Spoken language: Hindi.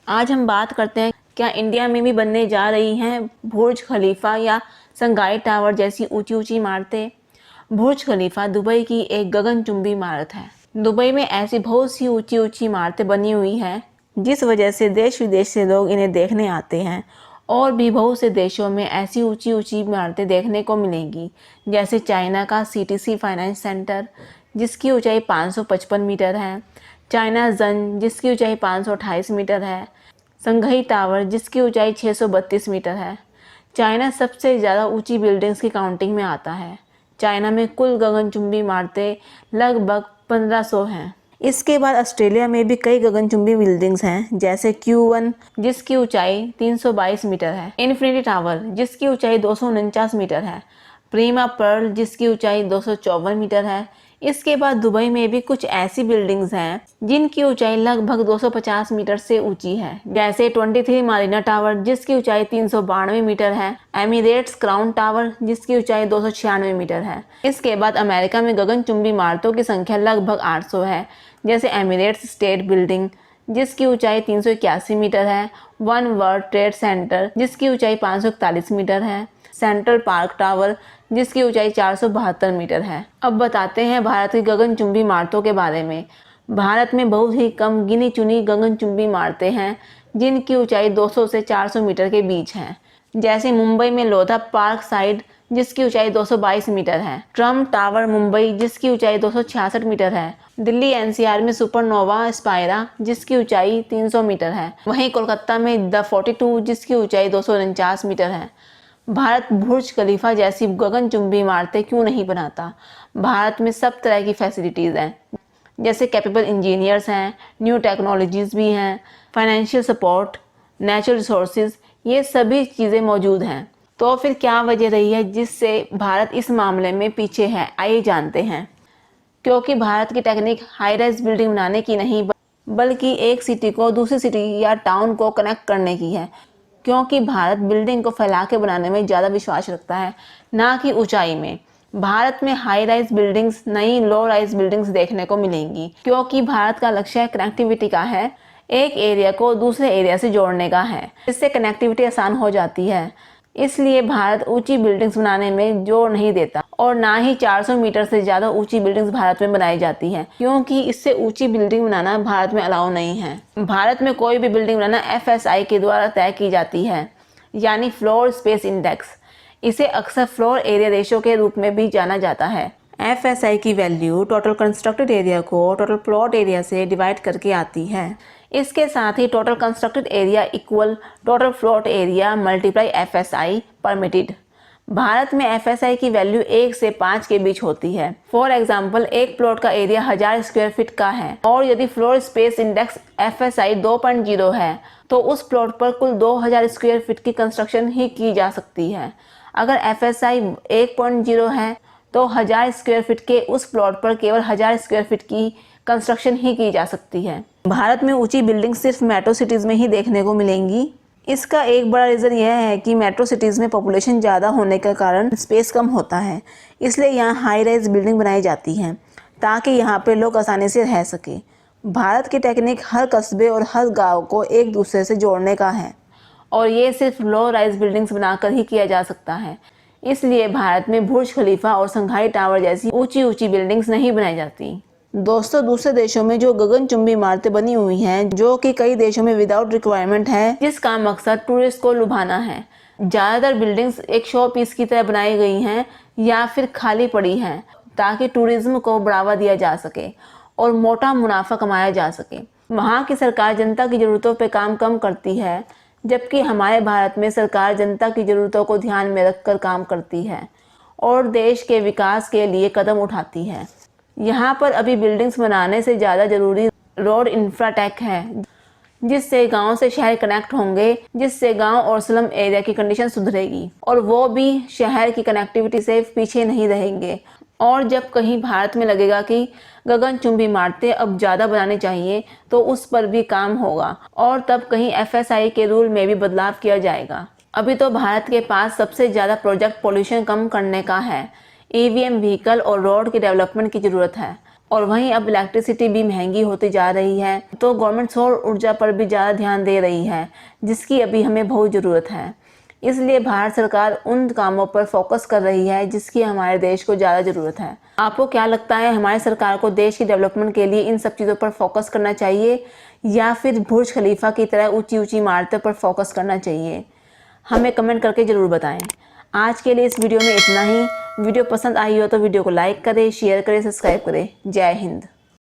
आज हम बात करते हैं क्या इंडिया में भी बनने जा रही हैं बुर्ज खलीफा या संगाई टावर जैसी ऊंची ऊंची इमारतें। बुर्ज खलीफा दुबई की एक गगनचुंबी इमारत है। दुबई में ऐसी बहुत सी ऊंची ऊंची इमारतें बनी हुई हैं जिस वजह से देश विदेश से लोग इन्हें देखने आते हैं। और भी बहुत से देशों में ऐसी ऊंची ऊंची इमारतें देखने को मिलेंगी, जैसे चाइना का सीटीसी फाइनेंस सेंटर जिसकी ऊंचाई 555 मीटर है, चाइना जन जिसकी ऊंचाई 528 मीटर है, संघई टावर जिसकी ऊंचाई 632 मीटर है। चाइना सबसे ज़्यादा ऊंची बिल्डिंग्स की काउंटिंग में आता है। चाइना में कुल गगनचुंबी इमारतें लगभग 1500 हैं। इसके बाद ऑस्ट्रेलिया में भी कई गगनचुंबी बिल्डिंग्स हैं, जैसे Q1 जिसकी ऊंचाई 322 मीटर है, इन्फिनिटी टावर जिसकी ऊंचाई 249 मीटर है, प्रीमा पर्ल जिसकी ऊंचाई 254 मीटर है। इसके बाद दुबई में भी कुछ ऐसी बिल्डिंग्स हैं जिनकी ऊंचाई लगभग 250 मीटर से ऊंची है, जैसे 23 मारीना टावर जिसकी ऊंचाई 392 मीटर है, एमिरेट्स क्राउन टावर जिसकी ऊंचाई 296 मीटर है। इसके बाद अमेरिका में गगनचुंबी इमारतों की संख्या लगभग 800 है, जैसे एमिरेट्स स्टेट बिल्डिंग जिसकी ऊंचाई 381 मीटर है, वन वर्ल्ड ट्रेड सेंटर जिसकी ऊंचाई 541 मीटर है, सेंट्रल पार्क टावर जिसकी ऊंचाई 472 मीटर है। अब बताते हैं भारत की गगनचुंबी इमारतों के बारे में। भारत में बहुत ही कम गिनी चुनी गगनचुंबी इमारतें हैं जिनकी ऊंचाई 200 से 400 मीटर के बीच है, जैसे मुंबई में लोधा पार्क साइड जिसकी ऊंचाई 222 मीटर है, ट्रम्प टावर मुंबई जिसकी ऊंचाई 266 मीटर है, दिल्ली एनसीआर में सुपरनोवा स्पायरा जिसकी ऊंचाई 300 मीटर है, वहीं कोलकाता में द 42 जिसकी ऊंचाई 249 मीटर है। भारत बुर्ज खलीफा जैसी गगनचुंबी इमारतें क्यों नहीं बनाता? भारत में सब तरह की फैसिलिटीज़ हैं, जैसे कैपेबल इंजीनियर्स हैं, न्यू टेक्नोलॉजीज़ भी हैं, फाइनेंशियल सपोर्ट, नेचुरल रिसोर्सेज, ये सभी चीज़ें मौजूद हैं। तो फिर क्या वजह रही है जिससे भारत इस मामले में पीछे है? आइए जानते हैं। क्योंकि भारत की टेक्निक हाई राइज बिल्डिंग बनाने की नहीं बल्कि एक सिटी को दूसरी सिटी या टाउन को कनेक्ट करने की है। क्योंकि भारत बिल्डिंग को फैला के बनाने में ज़्यादा विश्वास रखता है, ना कि ऊंचाई में। भारत में हाई राइज बिल्डिंग्स नई लो राइज बिल्डिंग्स देखने को मिलेंगी, क्योंकि भारत का लक्ष्य कनेक्टिविटी का है, एक एरिया को दूसरे एरिया से जोड़ने का है, इससे कनेक्टिविटी आसान हो जाती है। इसलिए भारत ऊंची बिल्डिंग्स बनाने में जोर नहीं देता और ना ही 400 मीटर से ज़्यादा ऊंची बिल्डिंग्स भारत में बनाई जाती हैं, क्योंकि इससे ऊंची बिल्डिंग बनाना भारत में अलाउ नहीं है। भारत में कोई भी बिल्डिंग बनाना FSI के द्वारा तय की जाती है, यानी फ्लोर स्पेस इंडेक्स। इसे अक्सर फ्लोर एरिया रेशो के रूप में भी जाना जाता है। FSI की वैल्यू टोटल कंस्ट्रक्टेड एरिया को टोटल प्लॉट एरिया से डिवाइड करके आती है। इसके साथ ही total constructed area equal total plot area multiply FSI permitted. Bharat में FSI की वैल्यू 1 से 5 के बीच होती है। फॉर एग्जाम्पल, एक प्लॉट का एरिया 1000 स्क्वायर फीट का है और यदि फ्लोर स्पेस इंडेक्स FSI 2.0 है तो उस प्लॉट पर कुल 2000 स्क्वायर फीट की कंस्ट्रक्शन ही की जा सकती है। अगर FSI 1.0 है तो 1000 स्क्वायर फीट के उस प्लॉट पर केवल 1000 स्क्वायर फीट की कंस्ट्रक्शन ही की जा सकती है। भारत में ऊंची बिल्डिंग सिर्फ मेट्रो सिटीज़ में ही देखने को मिलेंगी। इसका एक बड़ा रीज़न यह है कि मेट्रो सिटीज़ में पॉपुलेशन ज़्यादा होने के कारण स्पेस कम होता है, इसलिए यहाँ हाई राइज बिल्डिंग बनाई जाती हैं ताकि यहाँ पे लोग आसानी से रह सकें। भारत की टेक्निक हर कस्बे और हर गाँव को एक दूसरे से जोड़ने का है और ये सिर्फ लो राइज बिल्डिंग्स बनाकर ही किया जा सकता है। इसलिए भारत में बुर्ज खलीफा और संघाई टावर जैसी ऊंची ऊंची बिल्डिंग्स नहीं बनाई जाती। दोस्तों, दूसरे देशों में जो गगनचुंबी इमारतें बनी हुई हैं, जो कि कई देशों में विदाउट रिक्वायरमेंट है, जिसका मकसद टूरिस्ट को लुभाना है। ज़्यादातर बिल्डिंग्स एक शो पीस की तरह बनाई गई हैं या फिर खाली पड़ी हैं ताकि टूरिज्म को बढ़ावा दिया जा सके और मोटा मुनाफा कमाया जा सके। वहाँ की सरकार जनता की ज़रूरतों पर काम कम करती है, जबकि हमारे भारत में सरकार जनता की ज़रूरतों को ध्यान में रखकर काम करती है और देश के विकास के लिए कदम उठाती है। यहाँ पर अभी बिल्डिंग्स बनाने से ज़्यादा ज़रूरी रोड इंफ्राटेक है, जिससे गांव से शहर कनेक्ट होंगे, जिससे गांव और स्लम एरिया की कंडीशन सुधरेगी और वो भी शहर की कनेक्टिविटी से पीछे नहीं रहेंगे। और जब कहीं भारत में लगेगा कि गगनचुंबी इमारतें अब ज़्यादा बनानी चाहिए तो उस पर भी काम होगा और तब कहीं FSI के रूल में भी बदलाव किया जाएगा। अभी तो भारत के पास सबसे ज़्यादा प्रोजेक्ट पोल्यूशन कम करने का है। EVM व्हीकल और रोड की डेवलपमेंट की ज़रूरत है और वहीं अब इलेक्ट्रिसिटी भी महंगी होती जा रही है, तो गवर्नमेंट सौर ऊर्जा पर भी ज़्यादा ध्यान दे रही है, जिसकी अभी हमें बहुत ज़रूरत है। इसलिए भारत सरकार उन कामों पर फोकस कर रही है जिसकी हमारे देश को ज़्यादा ज़रूरत है। आपको क्या लगता है, हमारी सरकार को देश की डेवलपमेंट के लिए इन सब चीज़ों पर फोकस करना चाहिए या फिर बुर्ज खलीफा की तरह ऊंची ऊंची इमारतों पर फोकस करना चाहिए? हमें कमेंट करके ज़रूर बताएं। आज के लिए इस वीडियो में इतना ही। वीडियो पसंद आई हो तो वीडियो को लाइक करें, शेयर करें, सब्सक्राइब करें। जय हिंद।